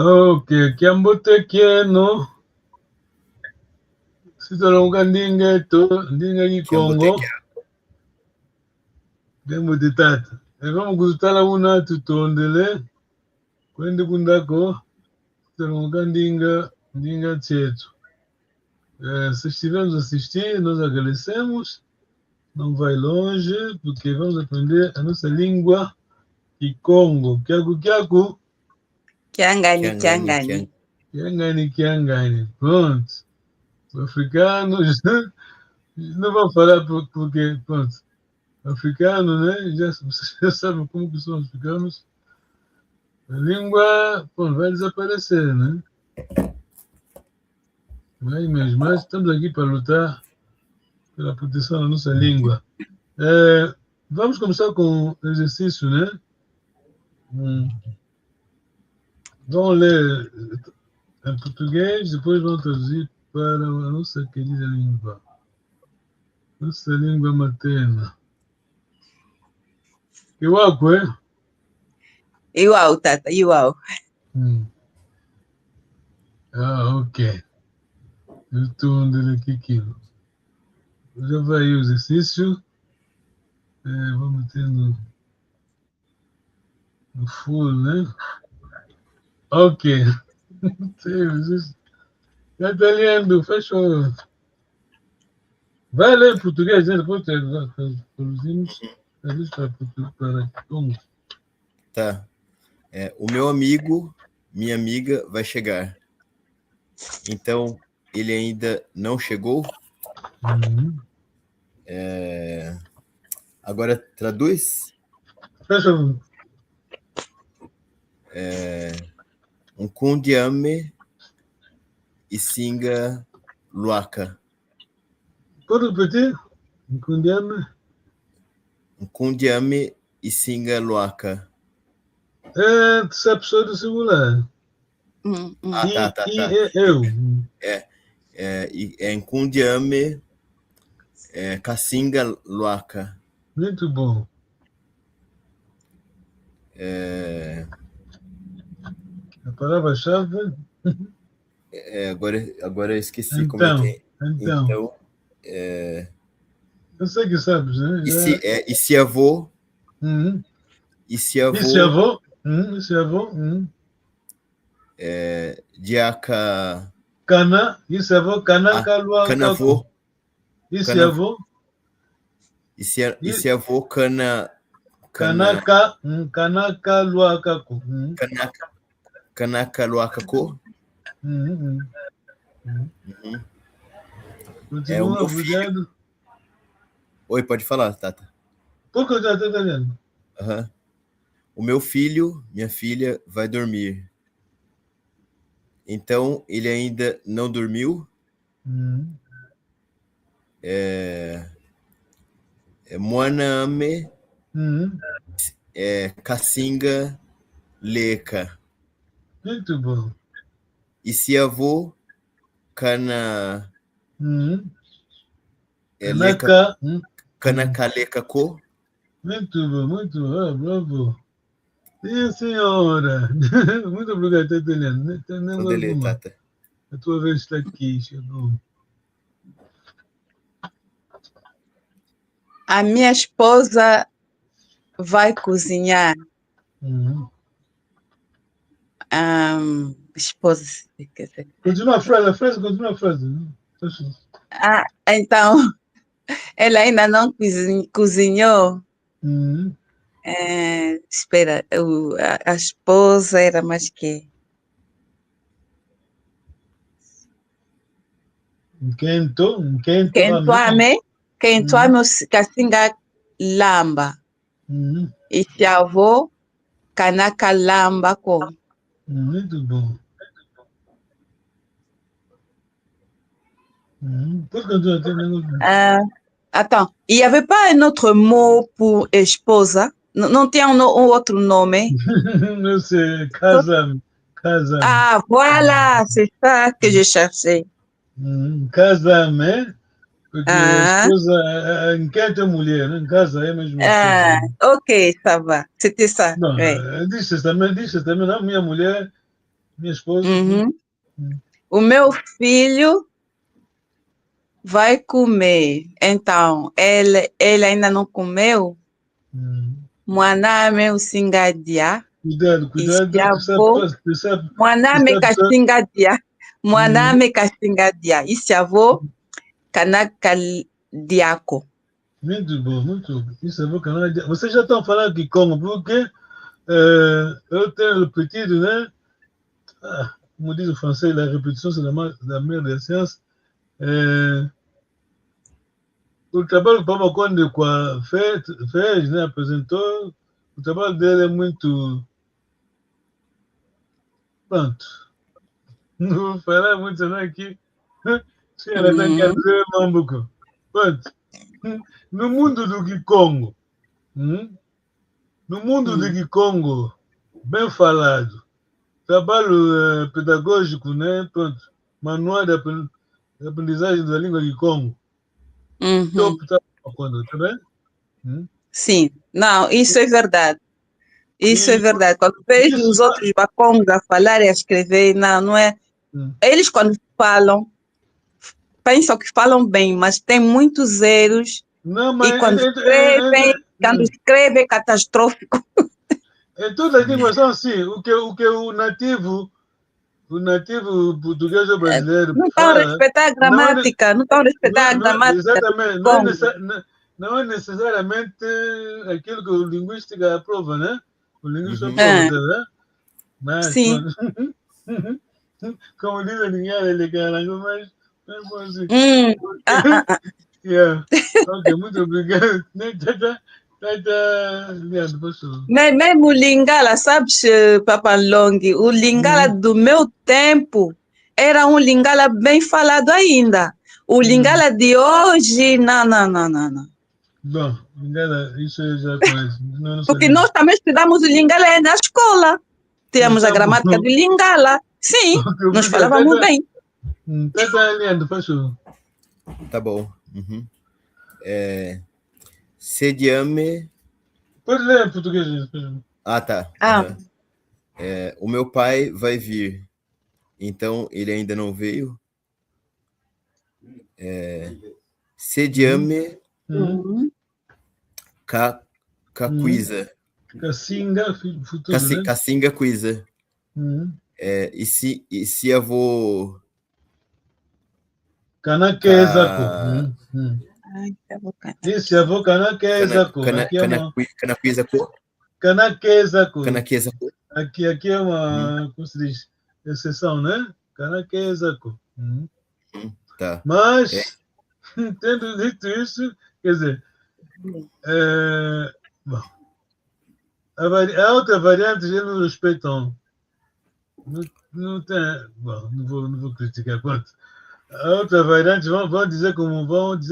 Ok, Kiambotekieno, Sitalonga Ndingeto, Ndinga Kongo, Dembo de Tata. E vamos gustala una tutondele, kwende kundako, Sitalonga Ndinga Tcheto. Se estivermos a assistir, nós agradecemos. Não vai longe, porque vamos aprender a nossa língua de Congo. Kiaku. Kiangani. Pronto. Os africanos não vão falar porque, pronto, africano, né? Vocês já sabem como que são os africanos. A língua, pronto, vai desaparecer, né? Vai mesmo, mas estamos aqui para lutar pela proteção da nossa língua. Vamos começar com o exercício, né? Vamos ler em português, depois vamos traduzir para a nossa querida língua. Nossa língua materna. Iwako, é? Iwau, Tata, Iwau. Ok. Eu estou andando aqui. Já vai o exercício. Vamos ter no full, né? Ok. Já está lendo, fechou. Vai ler em português, né? Depois traduzimos para Congo. Tá. O meu amigo, minha amiga, vai chegar. Então, ele ainda não chegou? Agora, traduz? Fechou. Nkundiame Isinga Luaka. Pode repetir? Nkundiame? Nkundiame Isinga Luaka. Essa pessoa do singular. Tá. Eu. Nkundiame Kasinga Luaka. Muito bom. A palavra-chave? Agora eu esqueci como é que é. Então, eu sei que sabes, né? E se avô? E se avô? Diaca... Cana, isso avô, Cananca Luaca. Canavô. Isso avô? E se avô, Kanaka Luaca. Kanaka Luacaco? Continua, o meu obrigado. Filho... Oi, pode falar, Tata. Por que eu já estou entendendo? O meu filho, minha filha, vai dormir. Então, ele ainda não dormiu? Moaname Kasinga Leka. Muito bom. E se avô Cana Kanaka Co? Muito bom, bravo. Sim, senhora. Muito obrigado, Tatelena. Tata. A tua vez está aqui, chegou. A minha esposa vai cozinhar. Esposa. Continua a frase, continua a frase. Então, ela ainda não cozinhou. Espera, a esposa era mais que... Kentuame Kasinga Lamba. E se avô Kanaka Lamba com. Muito bom. Attends, il n'y avait pas un autre mot pour esposa? Não tem um outro nome? Não sei, casam. Ah, voilà, c'est ça que je cherchais. Casam, é? Porque a esposa, enquanto mulher, não casa, é mesmo. Ok, ça va. C'était ça. Não, disse também, não, minha mulher Minha esposa. Uhum. O meu filho vai comer. Então, ele ainda não comeu. Mwaname usingadia. Cuidado, cuidado, Isiavô. que sabe, Mwaname kashingadia. Mwaname kashingadia. Isiavô kanakaliako. muito bom, muito bom. Isso é bom, canal. Vocês já estão falando de Congo, porque eu tenho repetido, né? Como diz o francês, la répétition, c'est la mère des sciences. O trabalho que o Papa Conde fez, né, apresentou, o trabalho dele é muito. Pronto. Não vou falar muito, não, aqui. Sim, ela está querendo dizer um pouco. Pronto. No mundo do Kikongo, no mundo do Kikongo, bem falado, trabalho pedagógico, né? Pronto. Manual de aprendizagem da língua Kikongo. Top, tá bem? Sim, não, isso é verdade. Isso é verdade. Quando vejo os outros bacongos a falar e a escrever, não é. Eles, quando falam, pensam que falam bem, mas tem muitos erros. Não, mas e quando escrevem, é catastrófico. Todas as línguas são assim. O que o nativo português ou brasileiro não estão a respeitar a gramática, não estão a respeitar a gramática. Exatamente. Não é necessariamente aquilo que o linguística aprova, né? O linguista aprova, né? Mas, sim. Como diz a linguagem, ele carango, mas não é bom assim. Ok, muito obrigado. Mesmo o Lingala, sabes, Papa Long, o Lingala do meu tempo era um Lingala bem falado ainda. O Lingala de hoje, não. Bom, Lingala, isso eu já conheço. Porque nós também estudamos o Lingala na escola. Tínhamos a gramática do Lingala. Sim, nós falávamos bem. Tá bom. Sediame. Pode ler em português. Ah, tá. O meu pai vai vir. Então, ele ainda não veio. Sediame. Cacuiza. Cacinga, futuro, né? Cacinga Cuiza. E se avô... Canaquezako. Esse avô Canaquezako. Canaquezako. Aqui é uma, como se diz, exceção, né? Canaquezako. Tá. Mas, tendo dito isso, quer dizer, bom, a outra variante eles não respeitam. Não tem. Bom, não vou criticar. Pronto. A outra variante vão dizer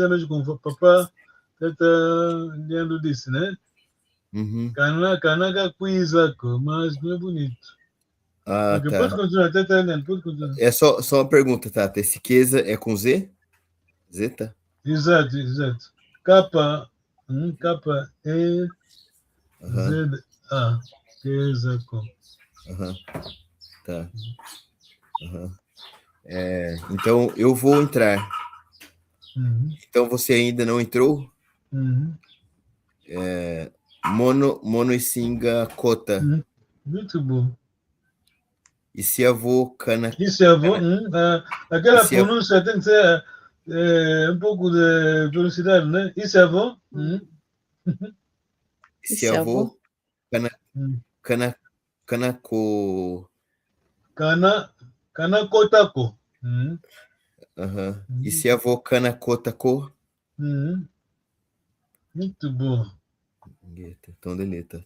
mesmo como o papá está dizendo disso, né? Canaca Cuizaco, mas não é bonito. Ah, okay, tá. Pode continuar, pode continuar. É só uma pergunta, Tata. Esse queza é com Z? Zeta? Exato. Capa E Z A. Quezaco. Tá. Então, eu vou entrar. Então, você ainda não entrou? Mono e Singa Cota. Muito bom. E se avô Cana... E se avô... aquela pronúncia tem que ser um pouco de velocidade, né? E se avô... Se avô Canaco... Canacotako. E se avô Canacotako? Muito bom. Então, deleta.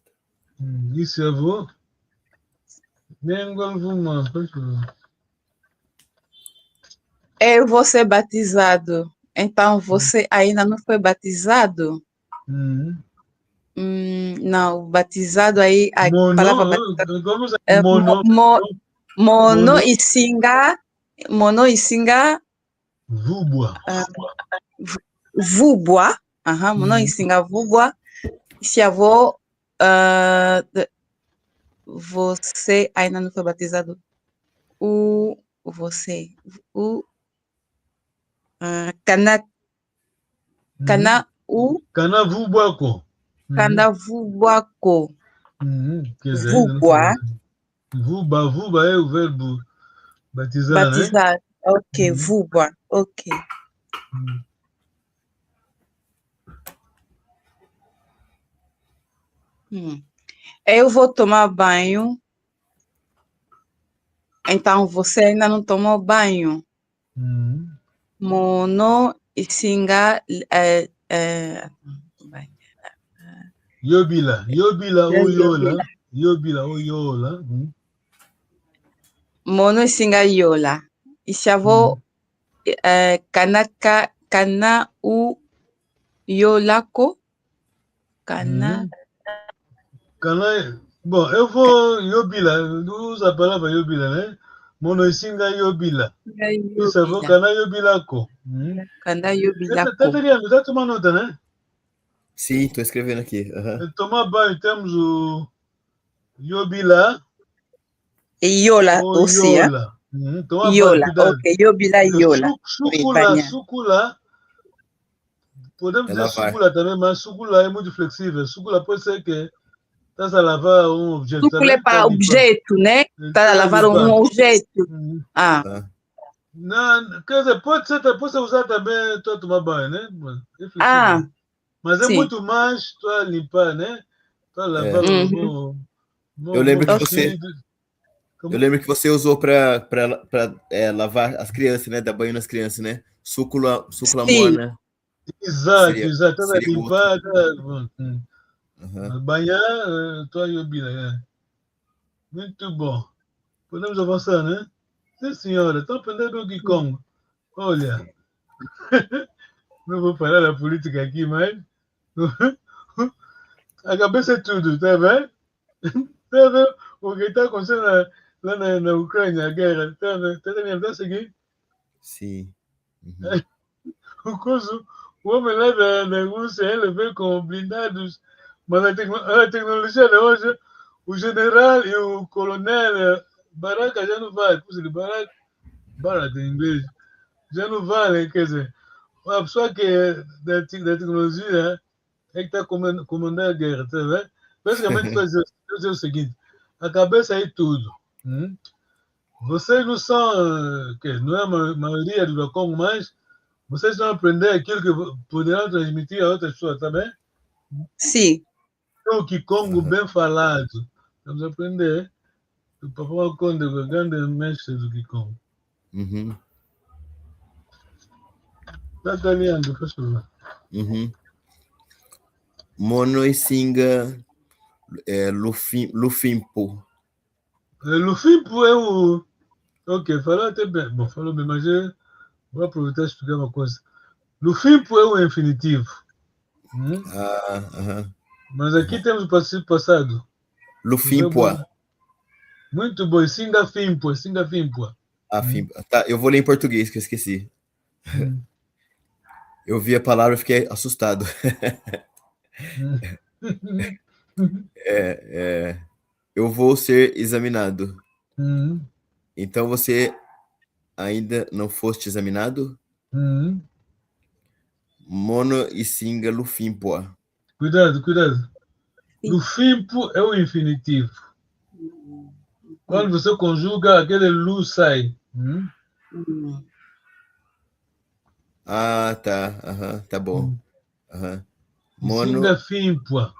E se avô... Nem vou Eu vou ser batizado. Então, você ainda não foi batizado? Não, batizado aí, a palavra batizado. Mono e Singa. Vubwa. Vubwa. Mono e Singa Vubwa. Se avô, você ainda não foi batizado? você, Kana, Canavubuaco. Kanavubuaco. Quer dizer, ainda não Vubua. falou. Vuba é o verbo batizar, né? Batizar. Ok, vubua. Ok. Eu vou tomar banho. Então, você ainda não tomou banho. Mono isinga Yobila ou yola. Yobila ou yola. Mono isinga yola. Ishavo kana u yolako. Kana. Bom, eu vou Yobila. Usa a palavra Yobila, né? Mono isinga Yobila. Isso é vou Kana Yobilako. Kana Yobilako. Tá tomando nota, né? Sim, estou escrevendo aqui. Tomar banho, temos o Yobila. E Yola aussi, Yola. Tomar Yola, banho, cuidado. ok. Yobila Yola. Sucula. Podemos dizer sucula também, mas sucula é muito flexível. Sucula pode ser que estás a lavar um objeto. Sucula é para objeto, né? Estás a lavar um objeto. Não, quer dizer, pode ser usar também para tomar banho, né? É flexível. Mas é muito mais para limpar, né? Para lavar Eu lembro que você usou para lavar as crianças, né? Dar banho nas crianças, né? Sucula morna. Exato. Para limpar, banhar, tua Yobila. Muito bom. Podemos avançar, né? Sim, senhora. Estão aprendendo o Kikongo. Olha, não vou falar da política aqui, mas a cabeça é tudo, tá vendo? Tá vendo o que está acontecendo lá na Ucrânia, a guerra? Tá vendo? Tá seguindo? Sim. O homem lá da Rússia, ele veio com blindados, mas a tecnologia de hoje, o general e o coronel Baraka já não vai, por exemplo, Baraka em inglês, já não vale, quer dizer, a pessoa que é da tecnologia é que está comandando a guerra, tá vendo? Basicamente, estou a dizer o seguinte, a cabeça é tudo. Vocês não são, não é a maioria do Congo, mas vocês vão aprender aquilo que poderão transmitir a outras pessoas, tá bem? Sim. O Kikongo bem falado. Vamos aprender. O Papai Conde, o grande mestre do Kikongo. Está lendo, por favor. Mono isinga Lufimpo. Lufimpo é o... Ok, falou até bem. Bom, falou bem, mas eu vou aproveitar e explicar uma coisa. Lufimpo é o infinitivo. Mas aqui temos o participo passado. Lufimpoa. Muito bom. Singa Fimpoa. Tá, eu vou ler em português, que eu esqueci. Eu vi a palavra e fiquei assustado. Eu vou ser examinado. Então você ainda não foste examinado? Mono isinga Lufimpoa. Cuidado. Lufimpo é o infinitivo. Quando você conjuga, aquele lu sai. Tá. Tá bom. Mono Isinga Fimpoa.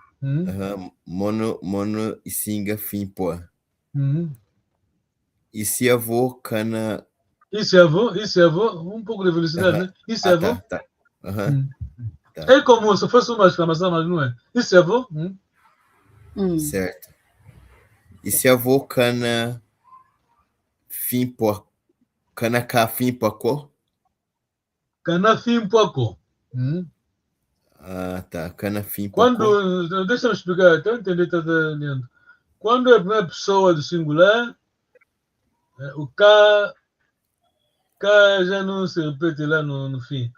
Mono isinga Fimpoa. E se avô cana... Isso é avô, um pouco de velocidade, né? Isso é avô? Tá. É como se fosse uma exclamação, mas não é. Isso é avô? Certo. E se avô cana Fimpoa? Cana cá Fimpoa? Cana Fimpoa. Tá. Cana Fimpoa. Quando... Deixa eu explicar, até entender, tá lendo. Quando é a primeira pessoa do singular, o K já não se repete lá no fim.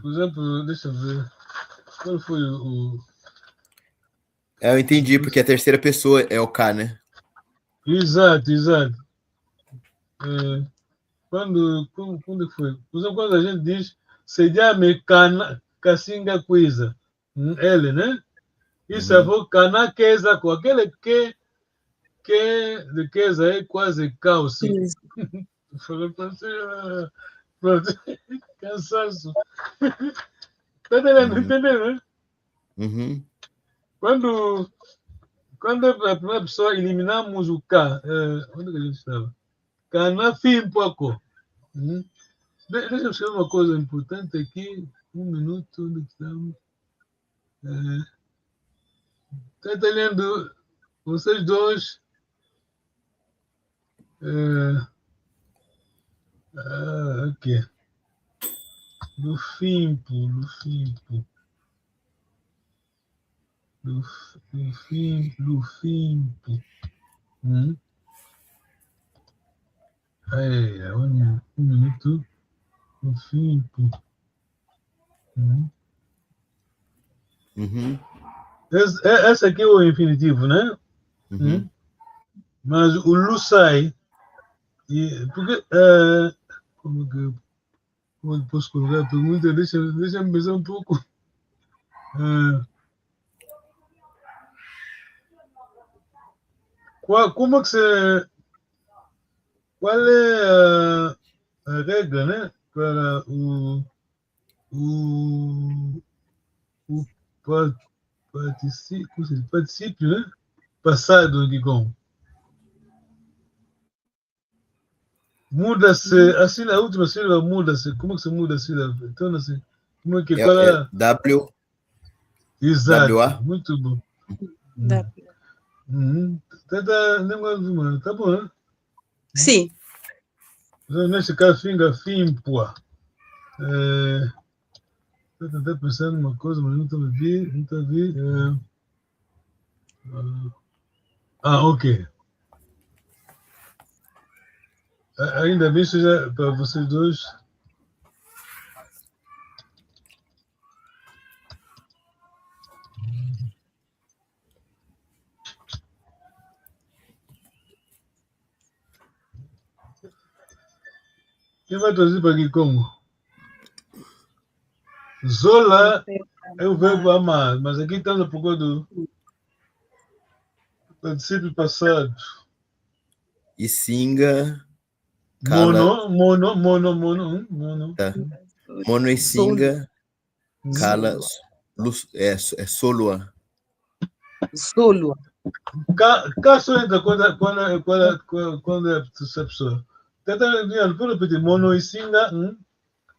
Por exemplo, deixa eu ver. Qual foi o... Eu entendi, porque a terceira pessoa é o K, né? Exato, exato. Quando foi? Quando a gente diz sediame cana cacinga coisa, ele, né? Isso é cana queza com aquele que de queza é quase calço. Falei para você, pronto, cansaço. Tá entendendo, né? Quando a primeira pessoa eliminamos o K, onde que a gente estava? Cana fim pouco. Deixa eu escrever uma coisa importante aqui. Um minuto, onde estamos? Está entendendo? Vocês dois. Aqui. Lufimpo. Aí, um minuto. Lufimpo. Esse aqui é o infinitivo, né? Mas o Lu sai. Porque. Como eu posso colocar a pergunta? Deixa eu pensar um pouco. Como é que você. Qual é a regra, né? Para o particípio, né? Passado de com. Muda-se, assim a última sílaba muda-se. Como é que se muda a sílaba? Então, assim, como é que W. Exato. WA. Muito bom. Tá bom, né? Sim. Neste caso, fimpoa. Estou pensando numa coisa, mas não estou a ver. Ok. Ainda bem que já para vocês dois. Quem vai trazer para aqui como? Zola é o verbo amar, mas aqui estamos a procura do particípio passado. E singa. Mono. Tá. Mono e singa. Cala. É solua. Solua. Caso entra quando é essa pessoa. Vou repetir. Mono e singa.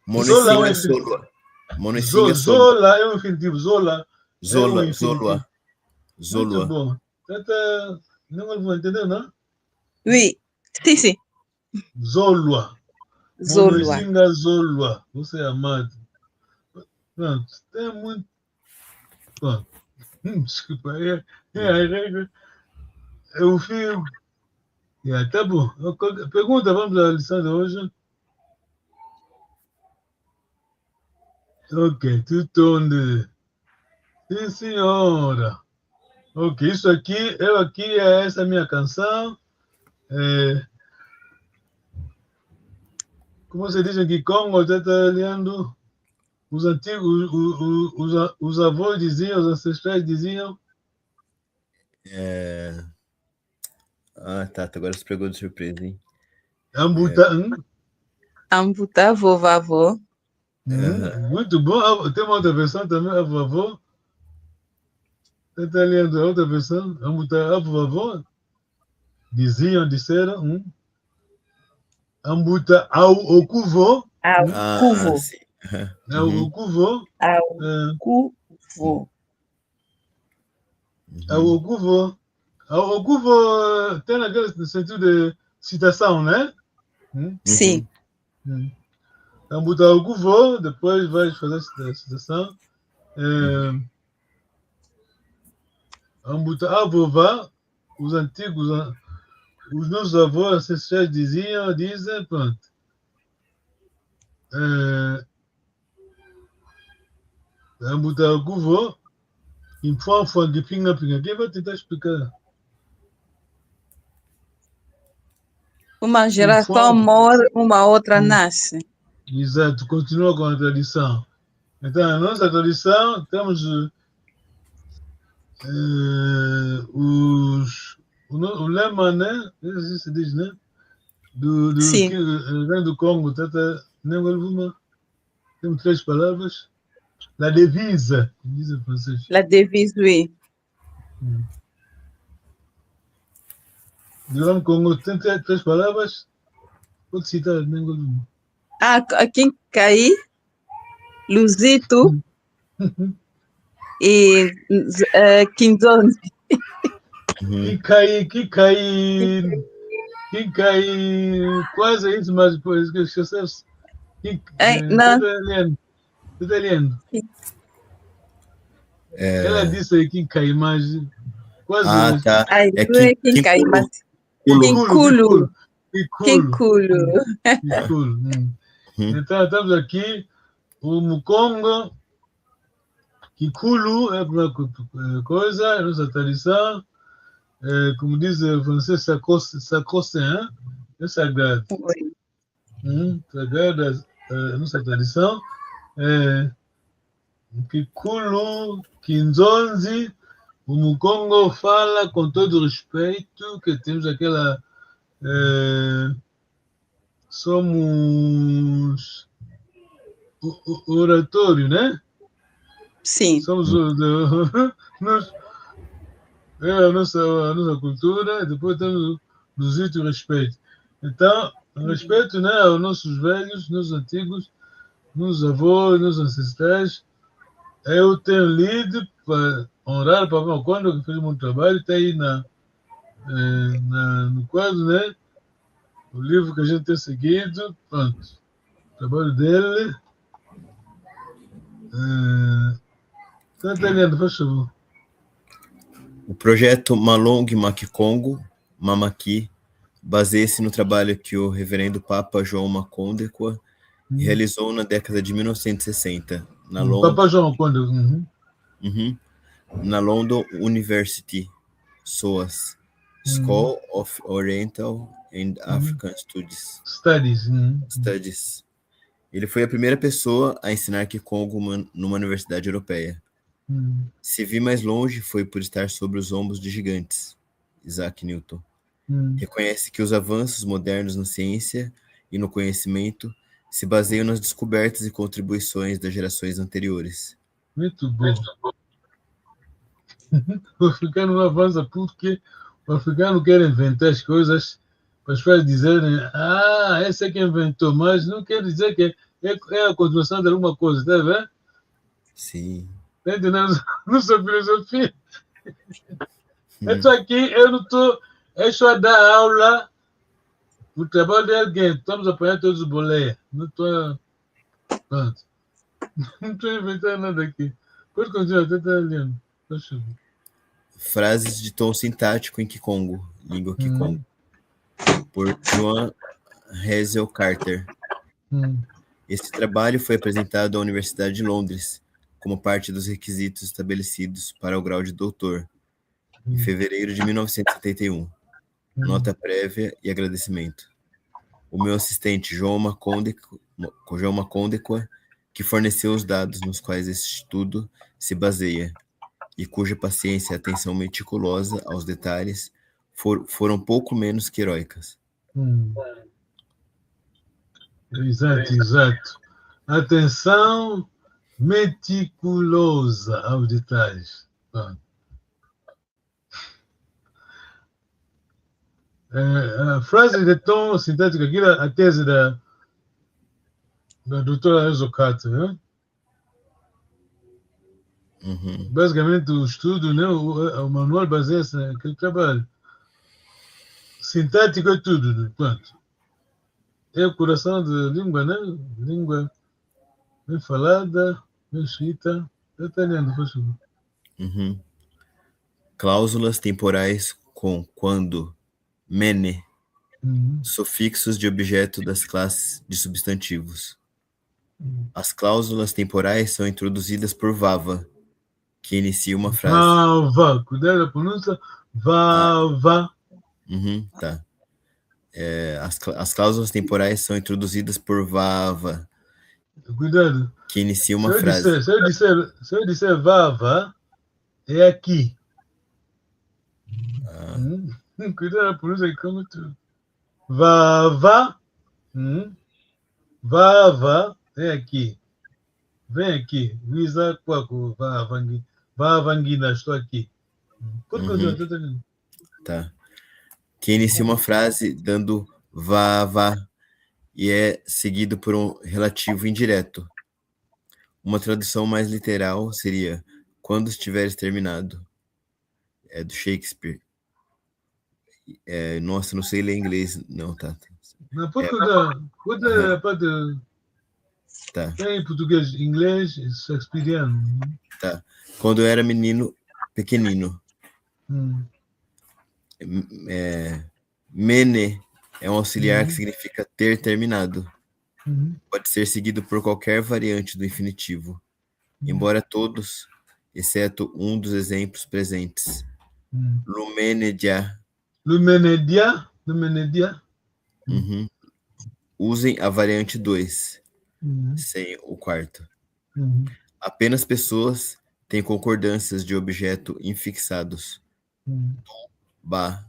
Mono e singa, solua. Mono e singa, Zola é um infinitivo. Zola. Zolua. Muito bom. Não vou entender, não? Oui. Sim. Zolua. Monoisinga Zolua. Você é amado. Pronto. Tem muito. Pronto. Desculpa. Eu fio. Tá bom. Pergunta, vamos à lição de hoje. Ok, tudo onde? Sim, senhora. Ok, isso aqui, essa é a minha canção. Como você diz aqui, Congo, está lendo. Os antigos, os avós diziam, os ancestrais diziam. Tá. Agora você pegou de surpresa, hein? Ambuta, vovô. Muito bom. Tem uma outra versão também, avô. Você está lendo a outra versão? Ambuta, avô. Disseram. Ambuta, ao okuvo. Cuvo. Sim. Ao okuvo. Cuvo. Ao okuvo. Ao okuvo tem aquele sentido de citação, né? Sim. Ambuta ao okuvo, depois vai fazer a citação. Ambuta avová, os antigos, os nossos avós ancestrais dizem, pronto. Ambuta ao okuvo. Em forma de pinga. Quem vai tentar explicar? Uma geração morre, uma outra nasce. Exato, continua com a tradição. Então, a nossa tradição, temos o lema, né? Assim se diz, né? Sim. Do Congo, temos 3 palavras. La devise, diz em francês. La devise, oui. Do Congo tem 3 palavras. Pode citar, nem Quincaí, Luzito e Kinzonzi. Quincaí, quase isso, mas depois que esqueceste. Italiano. Ela disse aí Quincaí, mas quase. Tá. Quincaí, mas Quinculo. Então, estamos aqui, o Mukongo, Kikulu é uma coisa, a nossa tradição, como diz o francês, sacrossaint, é sagrado. Sagrado a nossa tradição. Kikulu, Kinzonzi, o Mukongo fala com todo respeito, que temos aquela... somos oratório, né? Sim. Somos a nossa cultura, depois temos o e o respeito. Então, respeito, né, aos nossos velhos, nossos antigos, nossos avós, nossos ancestrais. Eu tenho lido para honrar o Papai Macondo, que fez muito trabalho, está aí no quadro, né? O livro que a gente tem seguido, pronto. O trabalho dele. Está entendendo, faz favor. O projeto Malong Makikongo, Mamaki, baseia-se no trabalho que o reverendo Papa João Makondekwa realizou na década de 1960, na Papa João Makondekwa. Na London University, SOAS, School of Oriental and African Studies. Ele foi a primeira pessoa a ensinar Kikongo numa universidade europeia. Se vir mais longe, foi por estar sobre os ombros de gigantes. Isaac Newton. Reconhece que os avanços modernos na ciência e no conhecimento se baseiam nas descobertas e contribuições das gerações anteriores. Muito bom. O africano não avança porque o africano quer inventar as coisas para as pessoas dizerem, esse é que inventou, mas não quer dizer que é a continuação de alguma coisa, está vendo? Sim. Está entendendo? Nossa filosofia. Eu estou aqui, eu não estou... É só dar aula o trabalho de alguém. Estamos apanhando todos os boleias. Não estou... Pronto. Não estou inventando nada aqui. Pode continuar, está lendo. Frases de tom sintático em Kikongo, língua Kikongo, por Joan Hazel Carter. Esse trabalho foi apresentado à Universidade de Londres como parte dos requisitos estabelecidos para o grau de doutor, em fevereiro de 1971. Nota prévia e agradecimento. O meu assistente, João Makondekwa, que forneceu os dados nos quais esse estudo se baseia, e cuja paciência e atenção meticulosa aos detalhes foram pouco menos que heróicas. Exato. Atenção meticulosa aos detalhes. A frase de tom sintético aqui é a tese da doutora Hazel Carter, né? Basicamente, o estudo, né, o manual baseia-se naquele trabalho. Sintético é tudo, pronto. É o coração da língua, né? Língua bem falada, bem escrita. Está entendendo, por favor. Cláusulas temporais com quando, mene, sufixos de objeto das classes de substantivos. As cláusulas temporais são introduzidas por vava, que inicia uma frase. Vava, cuidado da pronúncia. Vava. Tá. as cláusulas temporais são introduzidas por vava, Cuidado. que inicia uma frase. Se eu disser vava, é aqui. Cuidado a pronúncia aí, como tu. Vava. Vava é aqui. Vem aqui. Visa quaco. Vavangina, estou aqui. Tá. Que inicia uma frase dando vava e é seguido por um relativo indireto. Uma tradução mais literal seria quando estiveres terminado. É do Shakespeare. Nossa, não sei ler inglês, não, tá? Não, pode Tá. Tem português, inglês, shakespeariano. Tá. Quando eu era menino, pequenino. Mene é um auxiliar que significa ter terminado. Pode ser seguido por qualquer variante do infinitivo, embora todos, exceto um dos exemplos presentes. Lumenedia. Usem a variante 2, sem o quarto. Apenas pessoas têm concordâncias de objeto infixados. Ba,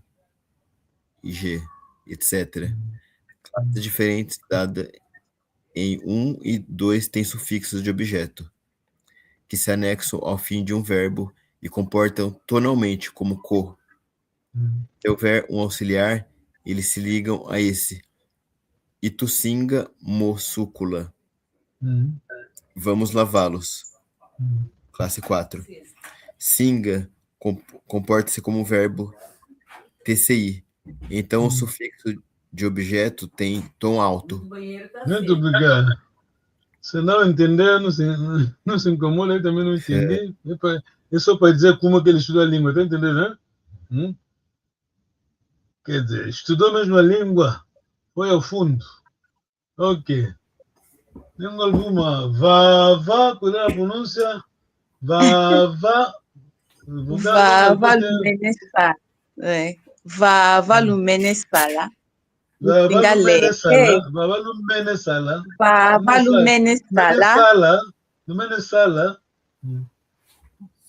G, etc. Classes diferentes dadas em 1 e 2 têm sufixos de objeto, que se anexam ao fim de um verbo e comportam tonalmente como co. Se houver um auxiliar, eles se ligam a esse. Itucinga moçúcula. Vamos lavá-los. Classe 4. Singa comporta-se como um verbo TCI. Então o sufixo de objeto tem tom alto. Muito obrigado. Se não entender, não se incomoda, eu também não entendi. É só para dizer como que ele estudou a língua, tá entendendo, né? Quer dizer, estudou mesmo a língua, foi ao fundo. Ok. Tem alguma? Vava, cuidado a pronúncia. Vava. Vava lumenesala. Vava lumenesala. Vava lumenesala. Vava lumenesala.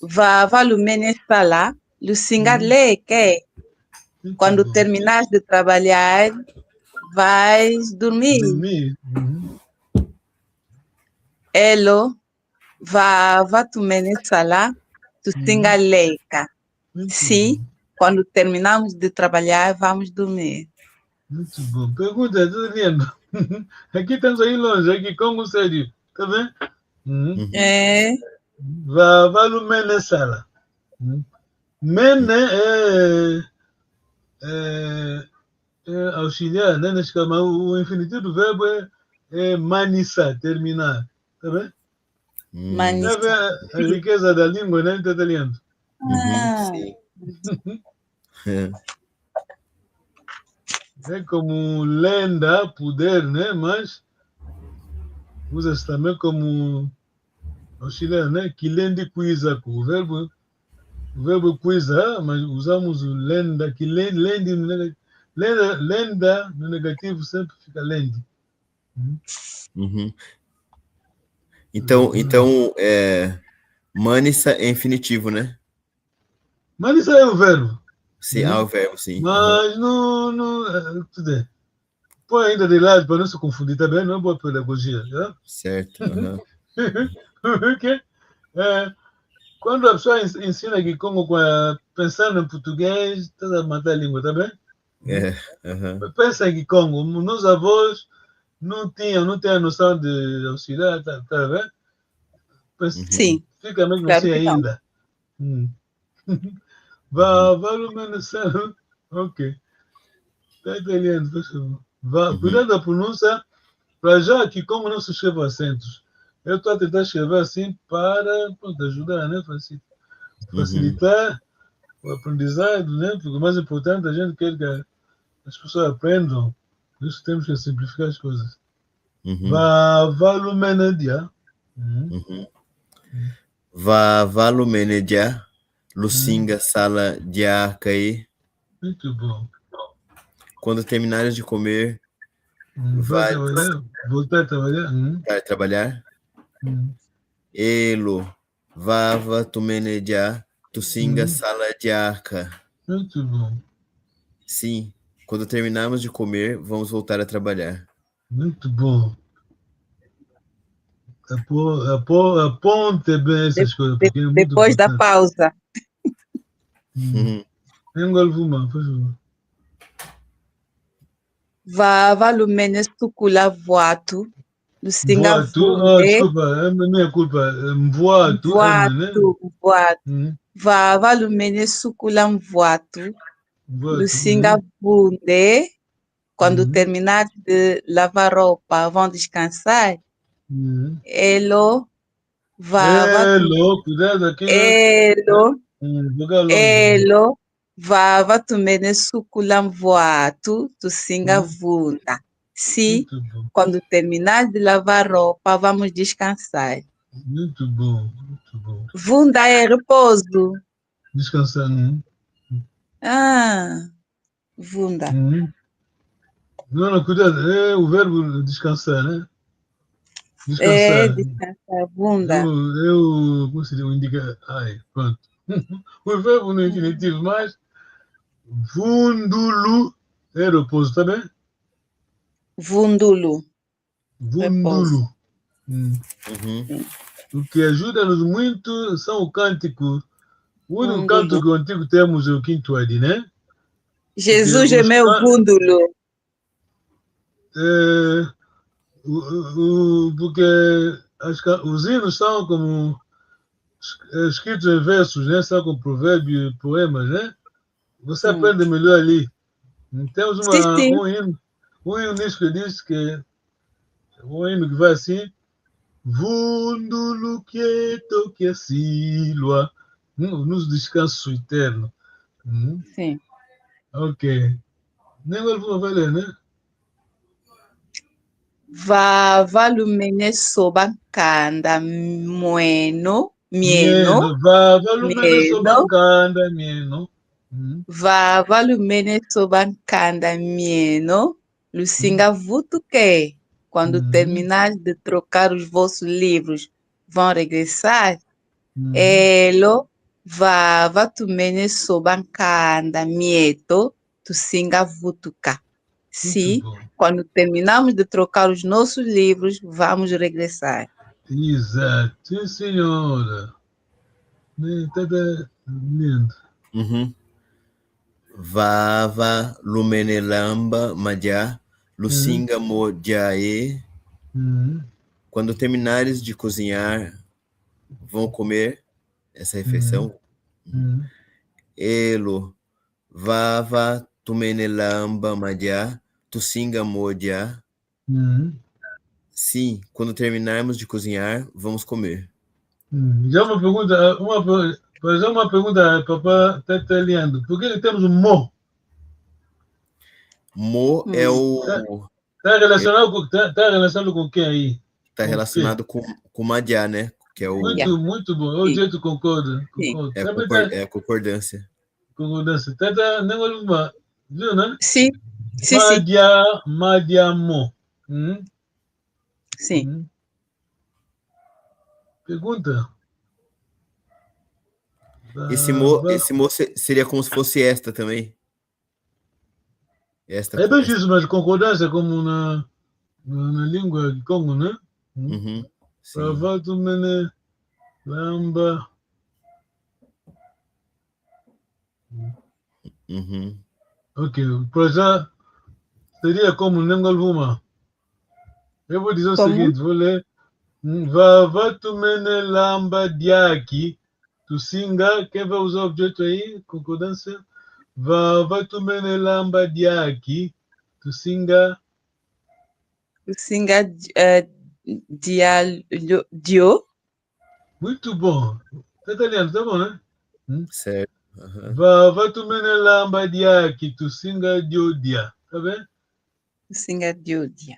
Vava lumenesala. Lucinga leke. Quando terminares de trabalhar, vais dormir. Elo, vava tu menesala, tu singa leica. Sim, quando terminamos de trabalhar, vamos dormir. Muito bom. Pergunta, estou vendo. Aqui estamos aí longe, aqui Congo sério. Tá vendo? Vava menesala. Mene é auxiliar, né? O infinitivo do verbo é manissa, terminar. Tá vendo? Manissa. Tá vendo a riqueza da língua, né? Tá italiano. Sim. É como lenda, poder, né? Mas usa-se também como auxiliar, né? Que lende cuisa, o verbo cuisa, mas usamos o lenda, que lende lenda no negativo sempre fica lende. Então, manissa é infinitivo, né? Manissa é o verbo. Sim, o verbo, sim. Mas não põe ainda de lado para não se confundir também, não é boa pedagogia. Né? Certo. Porque, quando a pessoa ensina aqui como pensando em português, está a matar a língua, tá bem? Pensa em Congo, meus avós não têm a noção de auxiliar, tá bem? Sim. Fica mesmo Claro assim que não. ainda. Vale menos. Ok. Está italiano, por favor. Cuidado da pronúncia. Para já que como não se escreve acentos. Eu estou a tentar escrever assim para ajudar, né? Facilitar o aprendizado, né? Porque o mais importante a gente quer que as pessoas aprendam. Por isso temos que simplificar as coisas. Valumenedia. Valumenedia. Lucinga sala dia cai. Muito bom. Quando terminares de comer, Vai trabalhar, voltar a trabalhar. Vai trabalhar. Elo, vava, tumenedia, tucinga, saladiaca. Muito bom. Sim, quando terminarmos de comer, vamos voltar a trabalhar. Muito bom. Aponte bem essas coisas, porque é muito Depois da importante. pausa. Engolvuma, por favor. Vava lumene sukula voatu. Lusinga Voatu, vunde. desculpa, minha culpa. Voatu, né? Voatu. Vava lumene sukula voatu. Lusinga vunde. Quando terminar de lavar roupa, vão descansar. Elo, vava. Elo, cuidado aqui. Elo, vava tumene sukulam voatu, tu singa vunda. Se, quando terminar de lavar roupa, vamos descansar. Muito bom, muito bom. Vunda é repouso. Descansar, não? Vunda. Não, cuidado, é o verbo descansar, né? Descansar, bunda. Como se diz, indica. Ai, pronto. O verbo no infinitivo, mas vundulu é repouso, tá bem? Vundulu. Vundulu. O que ajuda-nos muito são o cântico. O único canto que o antigo temos é o quinto ad, né? Jesus é meu vundulo. Porque os hinos são como escritos em versos, né? São como provérbios e poemas, né? Você aprende melhor ali. Temos um hino nisso que diz que um hino que vai assim: Vundulu quieto que silua, nos descanso eterno. Sim. Ok. Nem vou ler, né? Vava lumene sobankanda mieno. Vava lumene sobankanda mieno. Vava lumene sobankanda mieno. Lucinga vutuque. Quando terminar de trocar os vossos livros, vão regressar? Elo, vava tumene sobankanda mieto. Tu singa vutuca. Se, quando terminarmos de trocar os nossos livros, vamos regressar. Exato, sim, senhora. Está lindo. Vava, lumenelamba, madja, lucinga modiae. Quando terminares de cozinhar, vão comer essa refeição. Elo, vava, tumenelamba, madja, tucinga modia. Sim, quando terminarmos de cozinhar, vamos comer. Já uma pergunta, fazer uma pergunta, papai está lendo. Por que temos um mo? Mo é o... Está relacionado com quem aí? Está relacionado com madja, né? Que é o... Muito bom. O jeito concorda. É a concordância. Concordância. Nem olha, viu, né? Sim. Madja mo. Sim. Pergunta. Esse mo seria como se fosse esta também. Esta, é bem isso, mas concordância como na língua de Congo, né? Pravato mene lamba. Ok, para já seria como Nengolvuma. Eu vou dizer o seguinte, vou ler. Vavatu mene lamba diaki. Tu singa, quem vai usar o objeto aí? Concordância. Vavatu mene lamba diaki. Tu singa. Tu singa dio. Muito bom. Tá italiano, tá bom, né? Certo. Vavatu mene lamba diaki. Tu singa diodia. Tá bem? Tu singa diodia.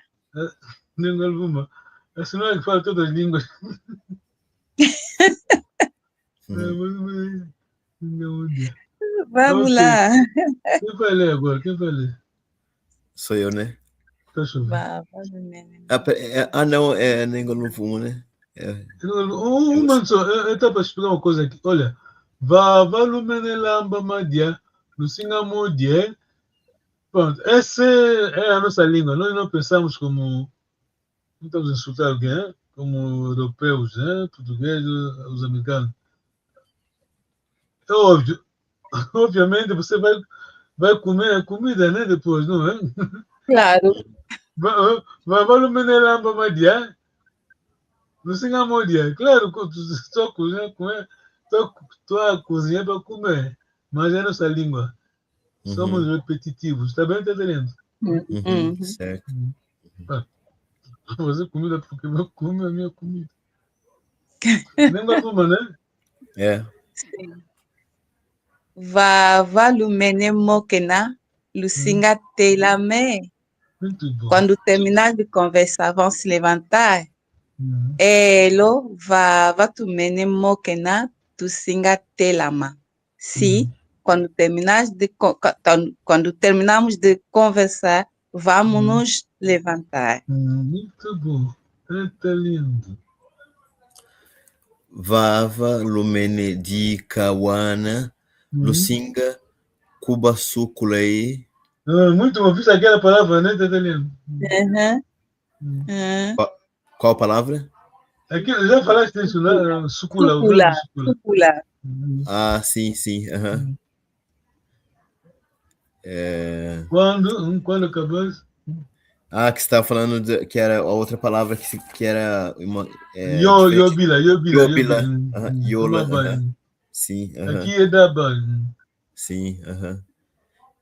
Nengolvuma. Essa não é que fala todas as línguas. Vamos lá. Quem vai ler agora? Quem vai ler? Sou eu, né? Tá chovendo. Vavalumene. Não, é Nengoluvumo, né? Uma só, eu para explicar uma coisa aqui. Olha, Vavalumene Lamba Madia, Lucinga Modie. Pronto, essa é a nossa língua. Nós não pensamos como. Não estamos a insultar alguém, como europeus, portugueses, os americanos. É óbvio. Obviamente você vai comer a comida, né? Depois, não é? Claro. Vavalumene Lamba Madia. Não se engamodia. Claro que tu só cozinha, tu a cozinhar para comer, mas é nossa língua. Somos repetitivos. Está bem, tá entendendo? Certo. Fazer comida porque eu como a minha comida. Nem alguma, né? É. Sim. Vavalumene mokena, Lucinga telame. Muito bom. Quando terminar de conversar, vão se levantar. Elo vatumene mokena, Lucinga telama. Se quando terminamos de conversar, vamos nos levantar. Muito bom. Tá lindo. Vava lumene di kawana, Lucinga kubasukulei. Muito bom. Fiz aquela palavra, né? Tá lindo. Qual palavra? Aqui, já falaste isso, né? Sucula, o verbo sucula. Sucula. Ah, sim. Quando acabasse? Que você estava falando que era a outra palavra que era uma. Yobila. Yola. Sim. Aqui é da base. Sim.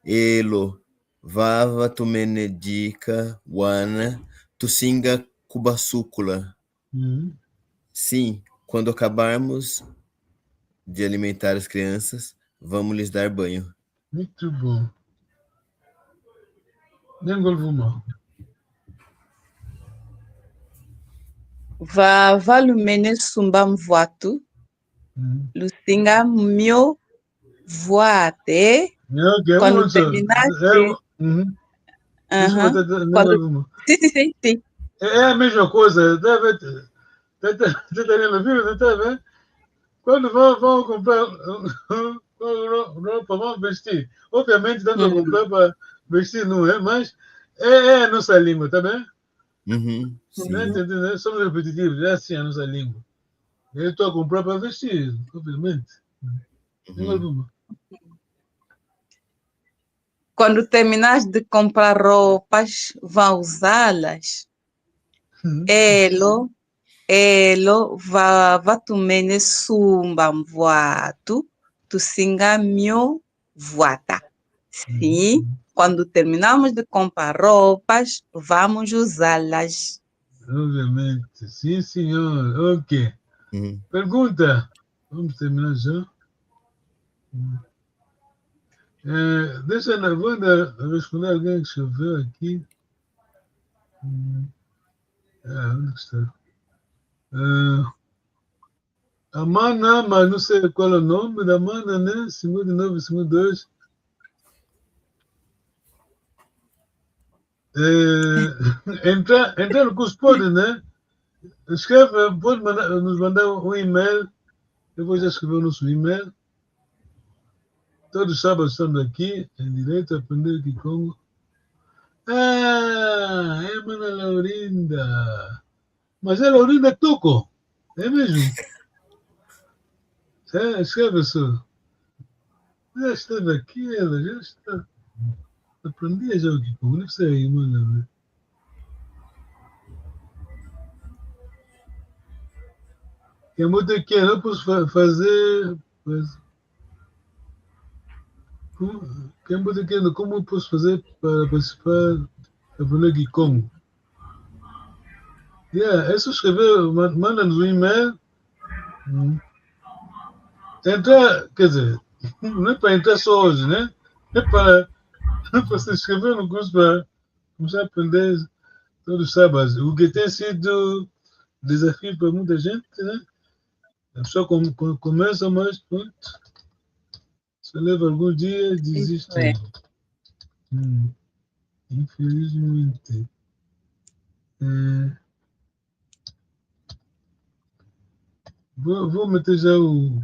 Elo. Vava tumenedica wana tucinga kubasúcula. Sim, quando acabarmos de alimentar as crianças, vamos lhes dar banho. Muito bom. Nem golvuma. Vavalumene sumbam voatu, Lucinga mio voate. Quando terminaste. Sim. É a mesma coisa. Tá vendo? Tá vendo? Quando vão comprar roupa, vão vestir. Obviamente, dá para comprar para vestir, não é? Mas é a nossa língua, tá bem? Sim. Né? Somos repetitivos, é assim a nossa língua. Eu estou a comprar para vestir, obviamente. Quando terminares de comprar roupas, vão usá-las. Elo vatumene sumbam voatu, tucinga mio voata. Sim, quando terminamos de comprar roupas, vamos usá-las. Obviamente. Sim, senhor. Ok. Pergunta. Vamos terminar já. Deixa na banda responder alguém que choveu aqui. Onde está? A Mana, mas não sei qual é o nome da Mana, né? 59, 52. Entrar no curso pode, né? Escreve, pode nos mandar um e-mail. Eu vou já escrever o nosso e-mail. Todos os sábados estamos aqui, em direito a aprender Kikongo. É a Mana Laurinda. Mas é Laurinda Toco. É mesmo? Escreve só. Já esteve aqui, ela já está. Aprendi já o Kikongo. Não sei, mano. É muito aqui, não posso fazer. Como eu posso fazer para participar da Aprender Kikongo? É só escrever, manda-nos um e-mail. Entrar, quer dizer, não é para entrar só hoje, né? É para se inscrever no curso para começar a aprender todos os sábados. O que tem sido desafio para muita gente, né? A pessoa começa, mas pronto. Se leva alguns dias, desiste. Infelizmente. Vou meter já o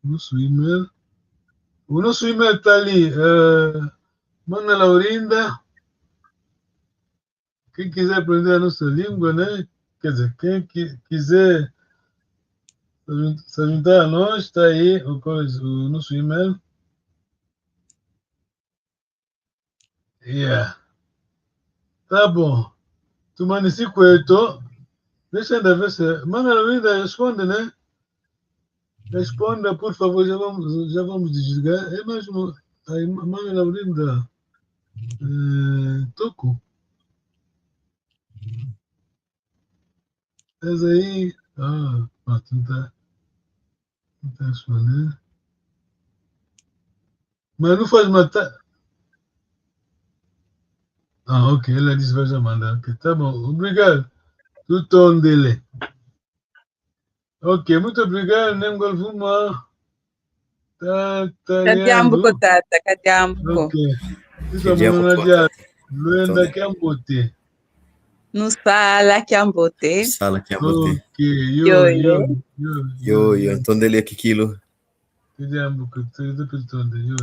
nosso e-mail. O nosso e-mail está ali. Mana Laurinda. Quem quiser aprender a nossa língua, né? Quer dizer, quem quiser se juntar a nós, está aí o nosso e-mail. Yeah. Tá bom. Tu manisi kweto. Deixa ainda ver se... Mana Laurinda, responde, né? Responda, por favor, já vamos desligar. É mesmo... Aí, Mana Laurinda... Toco. Mas aí... tentar responder. Mas não faz matar... Ok, ela disse vai já mandar. Ok, tá bom. Obrigado. Do tom dele. Ok, muito obrigado, Nemgol Vuma. Kadiambo kotata, kadiambo. Ok. Estamos na dia. Luenda Kiambote. No sala Kiambote. Sala Kiambote. Ok, yo. Então dele aqui kilo. Kadiambo kotata, yo.